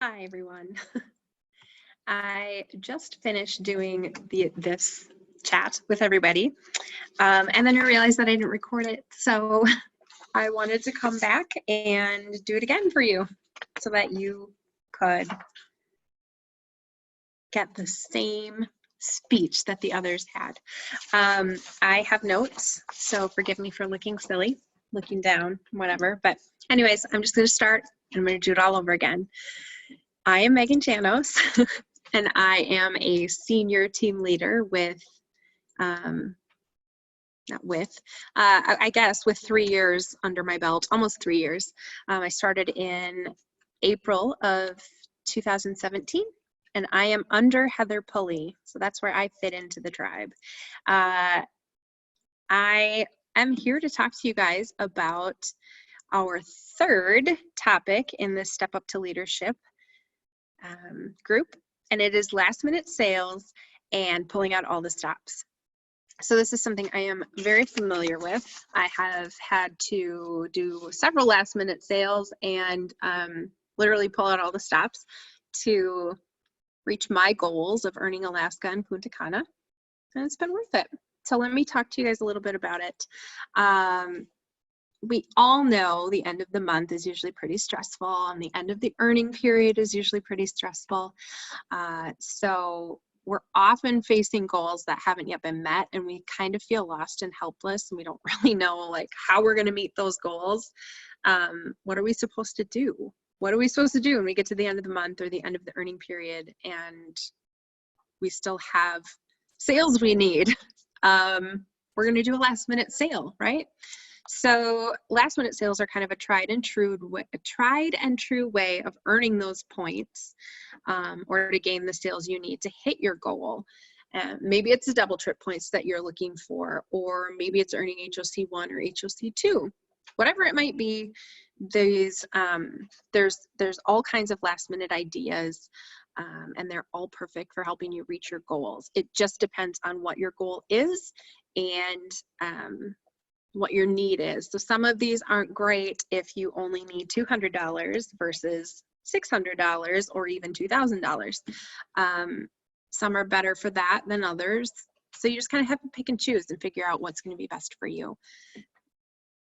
Hi, everyone. I just finished doing this chat with everybody, and then I realized that I didn't record it, so I wanted to come back and do it again for you so that you could get the same speech that the others had. I have notes, so forgive me for looking silly, looking down, whatever, but anyways, I'm just going to start and I'm going to do it all over again. I am Megan Janos, and I am a senior team leader with, I guess with 3 years under my belt, almost 3 years. I started in April of 2017, and I am under Heather Pulley, so that's where I fit into the tribe. I am here to talk to you guys about our third topic in this Step Up to Leadership group, and it is last minute sales and pulling out all the stops. So this is something I am very familiar with. I have had to do several last minute sales and literally pull out all the stops to reach my goals of earning Alaska and Punta Cana, and it's been worth it. So let me talk to you guys a little bit about it. We all know the end of the month is usually pretty stressful, and the end of the earning period is usually pretty stressful. So we're often facing goals that haven't yet been met, and we kind of feel lost and helpless, and we don't really know like how we're going to meet those goals. What are we supposed to do? What are we supposed to do when we get to the end of the month or the end of the earning period and we still have sales we need? We're going to do a last minute sale, right? So last minute sales are kind of a tried and true way of earning those points or to gain the sales you need to hit your goal. Maybe it's the double trip points that you're looking for, or maybe it's earning HOC 1 or HOC 2. Whatever it might be, there's all kinds of last minute ideas, and they're all perfect for helping you reach your goals. It just depends on what your goal is and what your need is. So some of these aren't great if you only need $200 versus $600 or even $2,000. Some are better for that than others. So you just kind of have to pick and choose and figure out what's going to be best for you.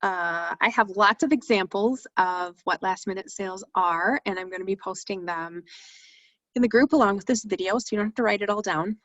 I have lots of examples of what last minute sales are, and I'm going to be posting them in the group along with this video, so you don't have to write it all down.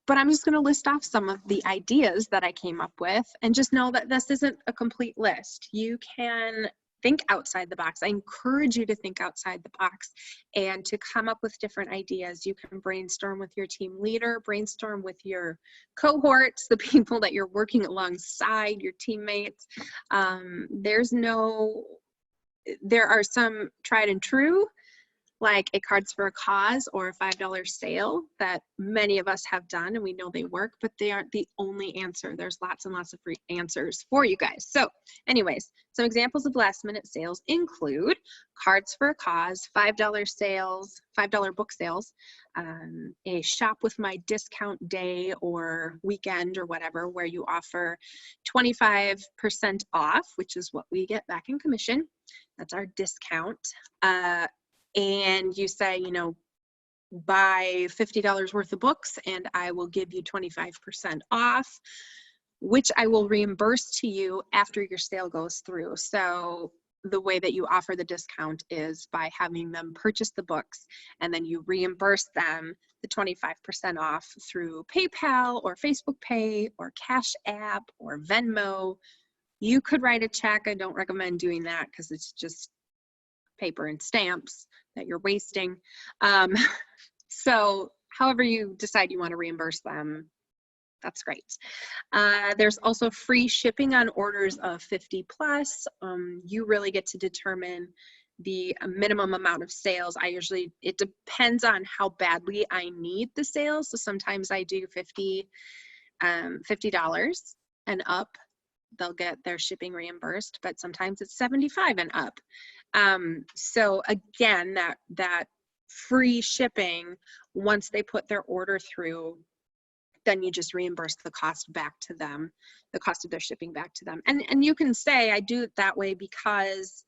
But I'm just going to list off some of the ideas that I came up with, and just know that this isn't a complete list. You can think outside the box. I encourage you to think outside the box and to come up with different ideas. You can brainstorm with your team leader, brainstorm with your cohorts, the people that you're working alongside, your teammates. There are some tried and true, like a Cards for a Cause or a $5 sale that many of us have done, and we know they work, but they aren't the only answer. There's lots and lots of free answers for you guys. So anyways, some examples of last minute sales include Cards for a Cause, $5 sales, $5 book sales, a shop with my discount day or weekend or whatever, where you offer 25% off, which is what we get back in commission. That's our discount. And you say, you know, buy $50 worth of books and I will give you 25% off, which I will reimburse to you after your sale goes through. So the way that you offer the discount is by having them purchase the books, and then you reimburse them the 25% off through PayPal or Facebook Pay or Cash App or Venmo. You could write a check. I don't recommend doing that because it's just paper and stamps that you're wasting. So however you decide you want to reimburse them, that's great. There's also free shipping on orders of 50 plus. You really get to determine the minimum amount of sales. It depends on how badly I need the sales. So sometimes I do $50 and up. They'll get their shipping reimbursed, but sometimes it's 75 and up. So again, that free shipping, once they put their order through, then you just reimburse the cost back to them, the cost of their shipping back to them. And you can say, I do it that way because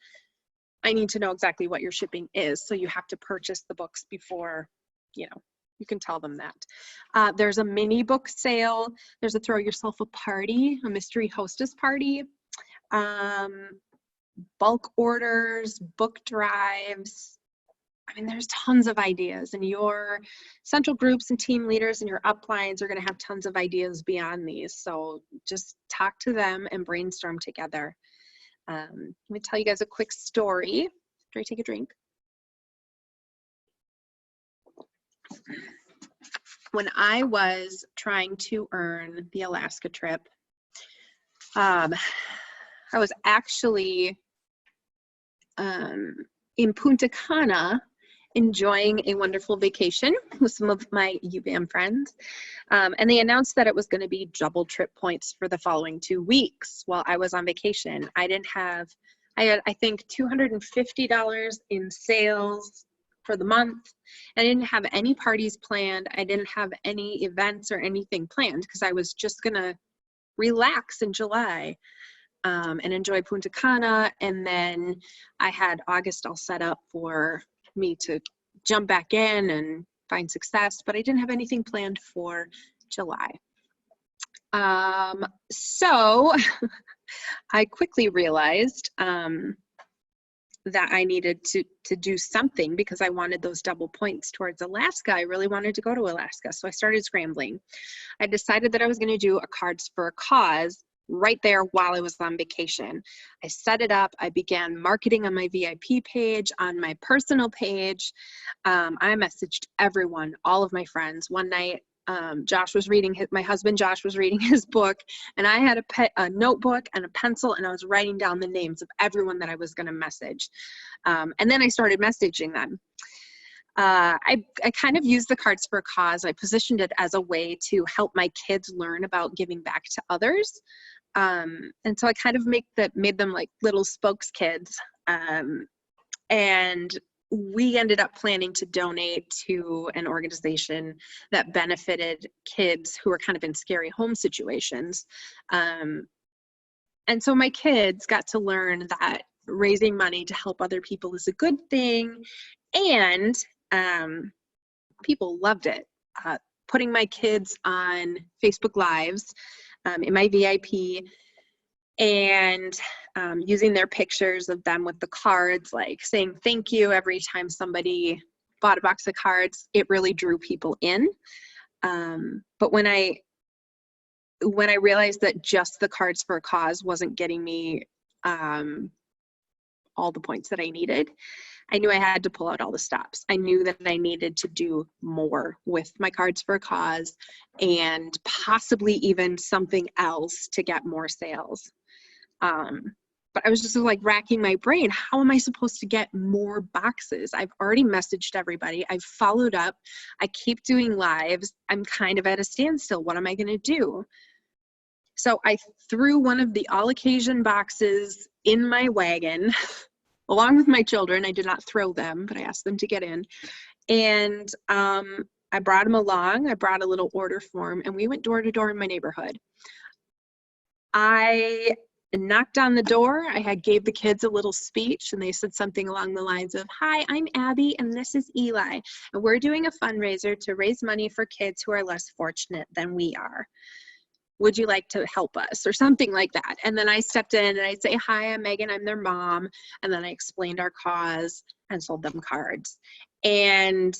I need to know exactly what your shipping is. So you have to purchase the books before, you know, you can tell them that. There's a mini book sale. There's a throw yourself a party, a mystery hostess party, bulk orders, book drives. I mean, there's tons of ideas, and your central groups and team leaders and your uplines are going to have tons of ideas beyond these. So just talk to them and brainstorm together. Let me tell you guys a quick story. Do I take a drink? When I was trying to earn the Alaska trip, I was actually in Punta Cana enjoying a wonderful vacation with some of my UVM friends. And they announced that it was going to be double trip points for the following 2 weeks while I was on vacation. I had, I think, $250 in sales for the month. I didn't have any parties planned. I didn't have any events or anything planned because I was just going to relax in July and enjoy Punta Cana. And then I had August all set up for me to jump back in and find success, but I didn't have anything planned for July. So I quickly realized that I needed to do something because I wanted those double points towards Alaska. I really wanted to go to Alaska. So I started scrambling. I decided that I was going to do a Cards for a Cause right there while I was on vacation. I set it up. I began marketing on my VIP page, on my personal page. I messaged everyone, all of my friends. One night, Josh was reading my husband Josh was reading his book, and I had a notebook and a pencil, and I was writing down the names of everyone that I was going to message. And then I started messaging them. I kind of used the Cards for a Cause. I positioned it as a way to help my kids learn about giving back to others. And so I kind of made them like little spokes kids. And we ended up planning to donate to an organization that benefited kids who were kind of in scary home situations. And so my kids got to learn that raising money to help other people is a good thing. And people loved it. Putting my kids on Facebook Lives in my VIP and using their pictures of them with the cards, like saying thank you every time somebody bought a box of cards, it really drew people in. But when I realized that just the Cards for a Cause wasn't getting me all the points that I needed, I knew I had to pull out all the stops. I knew that I needed to do more with my Cards for a Cause and possibly even something else to get more sales. But I was just like racking my brain. How am I supposed to get more boxes? I've already messaged everybody. I've followed up. I keep doing lives. I'm kind of at a standstill. What am I going to do? So I threw one of the all occasion boxes in my wagon along with my children. I did not throw them, but I asked them to get in. And I brought them along. I brought a little order form, and we went door to door in my neighborhood. I knocked on the door. I gave the kids a little speech, and they said something along the lines of, "Hi, I'm Abby, and this is Eli, and we're doing a fundraiser to raise money for kids who are less fortunate than we are. Would you like to help us?" or something like that. And then I stepped in and I say, "Hi, I'm Megan, I'm their mom." And then I explained our cause and sold them cards. And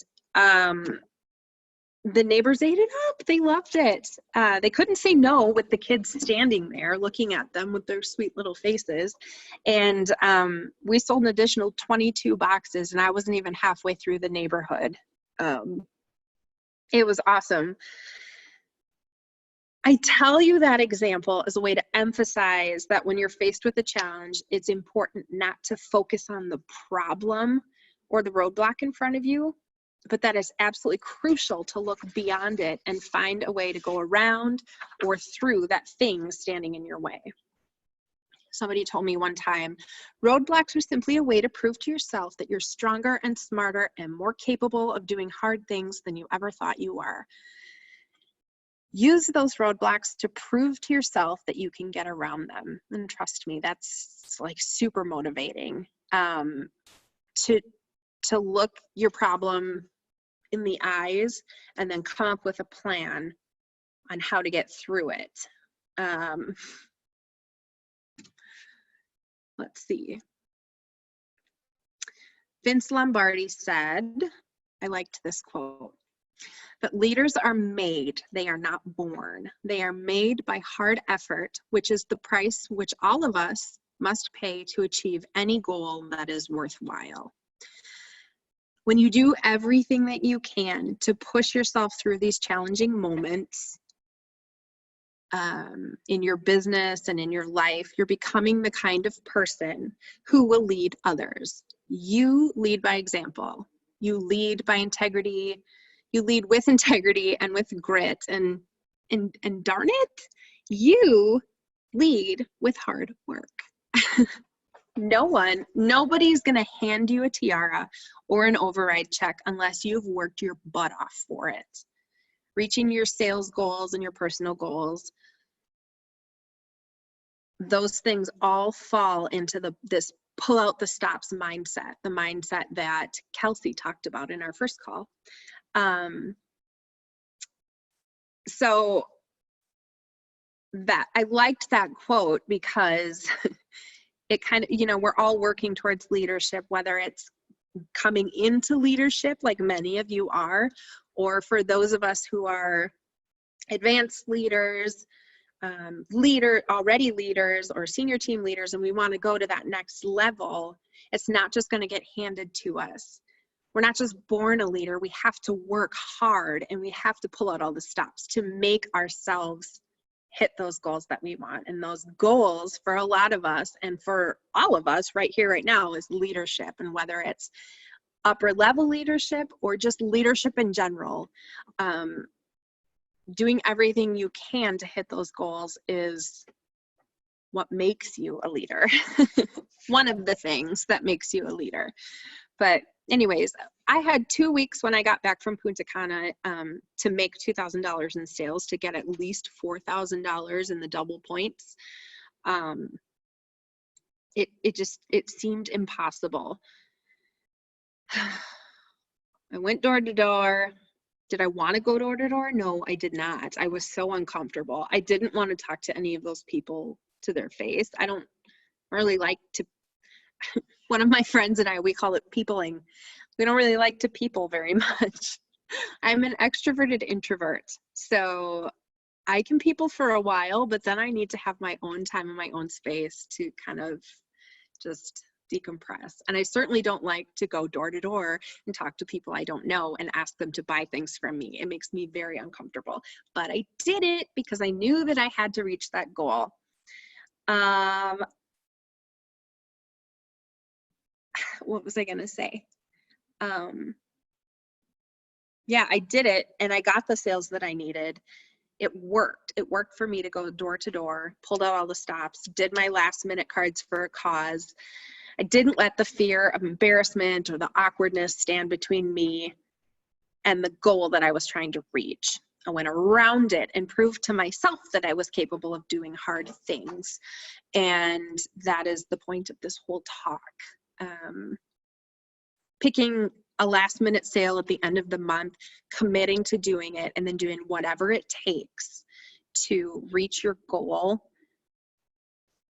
the neighbors ate it up. They loved it. They couldn't say no with the kids standing there looking at them with their sweet little faces. And we sold an additional 22 boxes, and I wasn't even halfway through the neighborhood. It was awesome. I tell you that example as a way to emphasize that when you're faced with a challenge, it's important not to focus on the problem or the roadblock in front of you, but that is absolutely crucial to look beyond it and find a way to go around or through that thing standing in your way. Somebody told me one time, roadblocks are simply a way to prove to yourself that you're stronger and smarter and more capable of doing hard things than you ever thought you were. Use those roadblocks to prove to yourself that you can get around them. And trust me, that's like super motivating. to look your problem in the eyes and then come up with a plan on how to get through it. Let's see. Vince Lombardi said, I liked this quote, that leaders are made, they are not born. They are made by hard effort, which is the price which all of us must pay to achieve any goal that is worthwhile. When you do everything that you can to push yourself through these challenging moments in your business and in your life, you're becoming the kind of person who will lead others. You lead by example. You lead by integrity. You lead with integrity and with grit. And darn it, you lead with hard work. Nobody's going to hand you a tiara or an override check unless you've worked your butt off for it. Reaching your sales goals and your personal goals, those things all fall into this pull out the stops mindset, the mindset that Kelsey talked about in our first call. So that I liked that quote because it kind of, we're all working towards leadership, whether it's coming into leadership like many of you are, or for those of us who are advanced leaders, already leaders or senior team leaders, and we want to go to that next level. It's not just going to get handed to us. We're not just born a leader. We have to work hard and we have to pull out all the stops to make ourselves hit those goals that we want. And those goals for a lot of us and for all of us right here, right now, is leadership. And whether it's upper level leadership or just leadership in general, doing everything you can to hit those goals is what makes you a leader. One of the things that makes you a leader. But anyways, I had 2 weeks when I got back from Punta Cana to make $2,000 in sales, to get at least $4,000 in the double points. It seemed impossible. I went door to door. Did I want to go door to door? No, I did not. I was so uncomfortable. I didn't want to talk to any of those people to their face. I don't really like to, one of my friends and I, we call it peopling. We don't really like to people very much. I'm an extroverted introvert. So I can people for a while, but then I need to have my own time and my own space to kind of just decompress. And I certainly don't like to go door to door and talk to people I don't know and ask them to buy things from me. It makes me very uncomfortable, but I did it because I knew that I had to reach that goal. What was I going to say? Yeah, I did it and I got the sales that I needed. It worked. It worked for me to go door to door, pulled out all the stops, did my last minute cards for a cause. I didn't let the fear of embarrassment or the awkwardness stand between me and the goal that I was trying to reach. I went around it and proved to myself that I was capable of doing hard things. And that is the point of this whole talk. Picking a last minute sale at the end of the month, committing to doing it, and then doing whatever it takes to reach your goal.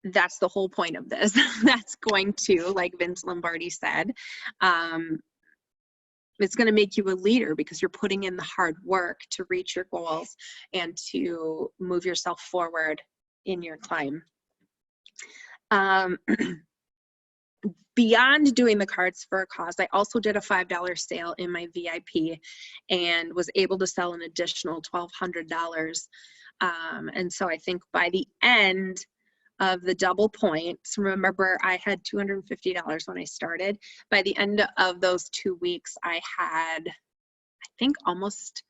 That's the whole point of this. That's going to, like Vince Lombardi said, it's going to make you a leader because you're putting in the hard work to reach your goals and to move yourself forward in your climb. Beyond doing the cards for a cause, I also did a $5 sale in my VIP and was able to sell an additional $1,200. And so I think by the end of the double points, remember I had $250 when I started. By the end of those 2 weeks, I had, I think almost,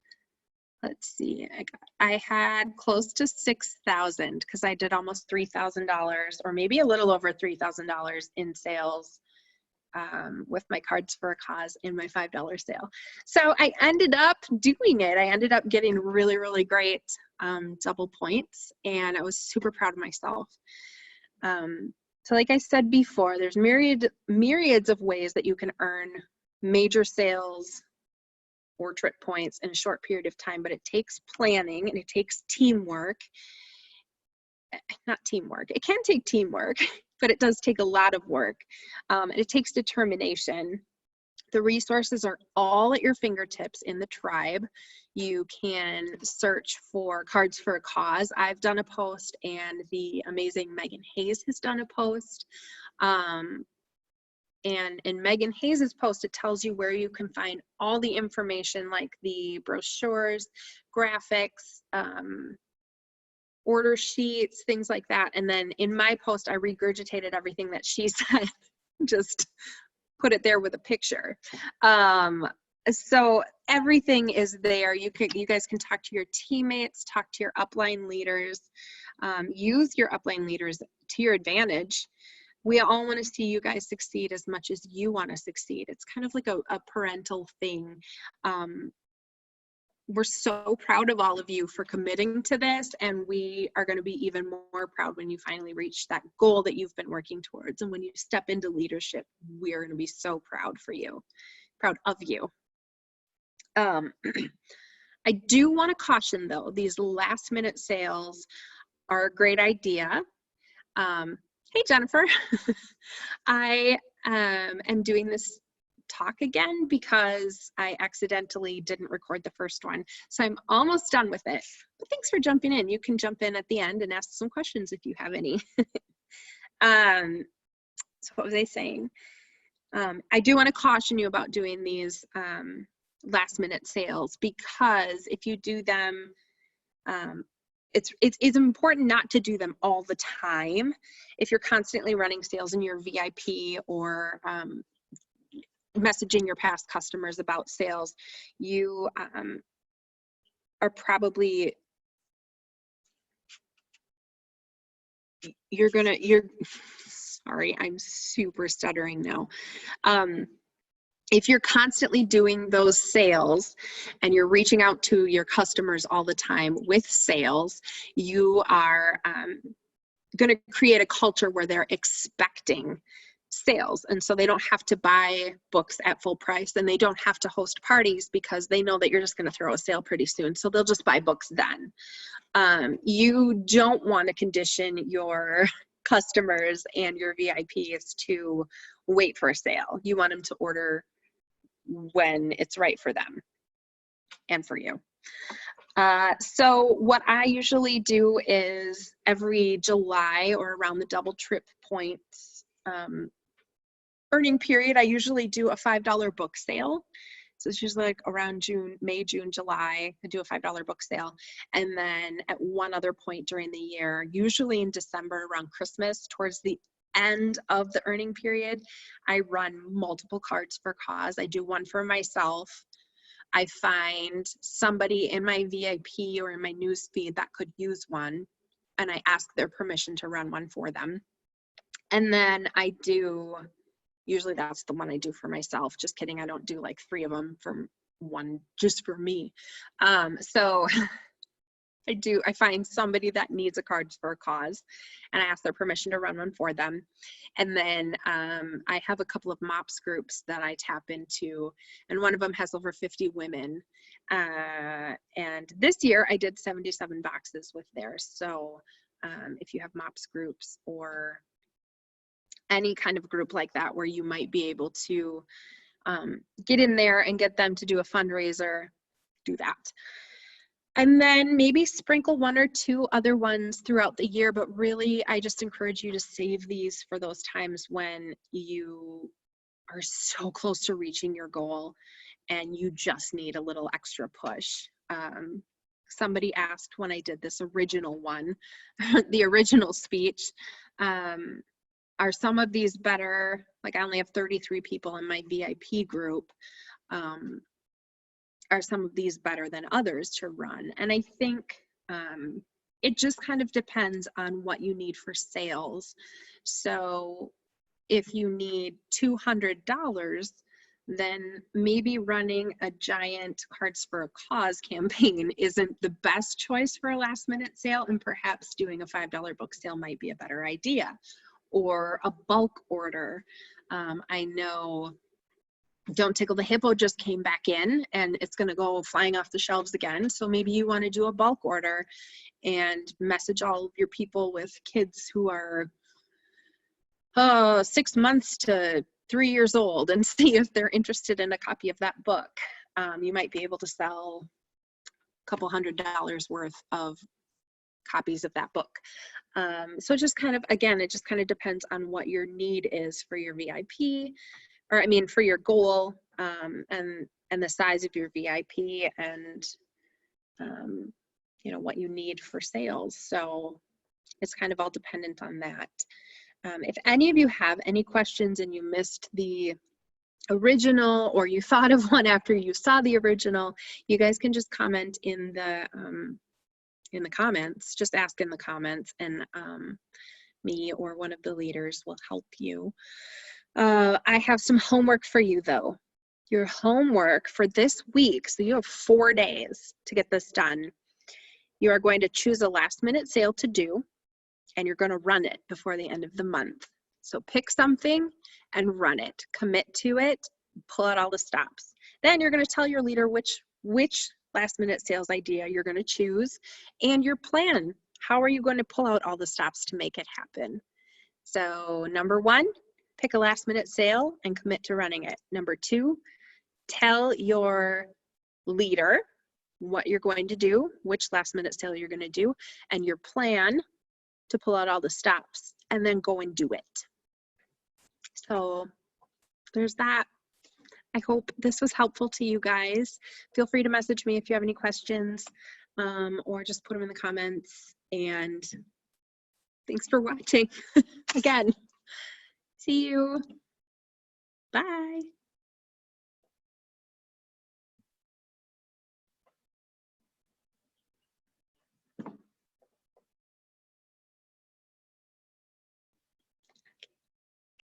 let's see, I had close to $6,000 because I did almost $3,000 or maybe a little over $3,000 in sales with my cards for a cause in my $5 sale. So I ended up doing it. I ended up getting really, really great double points, and I was super proud of myself. So like I said before, there's myriads of ways that you can earn major sales or trip points in a short period of time, but it takes planning and it takes teamwork. Not teamwork. It can take teamwork, but it does take a lot of work. And it takes determination. The resources are all at your fingertips in the tribe. You can search for Cards for a Cause. I've done a post, and the amazing Megan Hayes has done a post. And in Megan Hayes's post, it tells you where you can find all the information, like the brochures, graphics, order sheets, things like that. And then in my post, I regurgitated everything that she said, just put it there with a picture. So everything is there. You guys can talk to your teammates, talk to your upline leaders, use your upline leaders to your advantage. We all want to see you guys succeed as much as you want to succeed. It's kind of like a parental thing. We're so proud of all of you for committing to this, and we are going to be even more proud when you finally reach that goal that you've been working towards. And when you step into leadership, we're going to be so proud of you. I do want to caution though, these last minute sales are a great idea. Hey, Jennifer. I am doing this talk again because I accidentally didn't record the first one. So I'm almost done with it. But thanks for jumping in. You can jump in at the end and ask some questions if you have any. So what was I saying? I do want to caution you about doing these last minute sales, because if you do them, it's important not to do them all the time. If you're constantly running sales in your VIP or messaging your past customers about sales, you are probably, sorry, I'm super stuttering now. If you're constantly doing those sales and you're reaching out to your customers all the time with sales, you are going to create a culture where they're expecting sales, and so they don't have to buy books at full price, and they don't have to host parties because they know that you're just going to throw a sale pretty soon, so they'll just buy books then. You don't want to condition your customers and your VIPs to wait for a sale. You want them to order when it's right for them and for you. So what I usually do is every July or around the double trip points earning period, I usually do a $5 book sale. So it's usually like around May, June, July, I do a $5 book sale. And then at one other point during the year, usually in December around Christmas, towards the end of the earning period, I run multiple Cards for Cause. I do one for myself. I find somebody in my VIP or in my news feed that could use one, and I ask their permission to run one for them. And then I do, usually that's the one I do for myself. Just kidding, I don't do like 3 of them for one just for me. So I find somebody that needs a Cards for a Cause, and I ask their permission to run one for them. And then I have a couple of MOPS groups that I tap into, and one of them has over 50 women. And this year I did 77 boxes with theirs. So if you have MOPS groups or any kind of group like that where you might be able to get in there and get them to do a fundraiser, do that. And then maybe sprinkle 1 or 2 other ones throughout the year, but really I just encourage you to save these for those times when you are so close to reaching your goal and you just need a little extra push. Somebody asked when I did this original one, the original speech, are some of these better? Like I only have 33 people in my VIP group. Are some of these better than others to run? And I think it just kind of depends on what you need for sales. So if you need $200, then maybe running a giant Cards for a Cause campaign isn't the best choice for a last minute sale, and perhaps doing a $5 book sale might be a better idea. or a bulk order. I know Don't Tickle the Hippo just came back in and it's going to go flying off the shelves again. So maybe you want to do a bulk order and message all of your people with kids who are 6 months to 3 years old and see if they're interested in a copy of that book. You might be able to sell a couple $100 worth of copies of that book. So just kind of, again, it just kind of depends on what your need is for your VIP, or I mean for your goal, and the size of your VIP, and you know, what you need for sales. So it's kind of all dependent on that. If any of you have any questions and you missed the original, or you thought of one after you saw the original, you guys can just comment in the comments. Just ask in the comments, and me or one of the leaders will help you. I have some homework for you though. Your homework for this week, so you have 4 days to get this done. You are going to choose a last minute sale to do, and you're going to run it before the end of the month. So pick something and run it. Commit to it. Pull out all the stops. Then you're going to tell your leader which last minute sales idea you're going to choose, and your plan. How are you going to pull out all the stops to make it happen? So number 1, pick a last minute sale and commit to running it. Number 2, tell your leader what you're going to do, which last minute sale you're going to do, and your plan to pull out all the stops, and then go and do it. So there's that. I hope this was helpful to you guys. Feel free to message me if you have any questions, or just put them in the comments. And thanks for watching again. See you. Bye.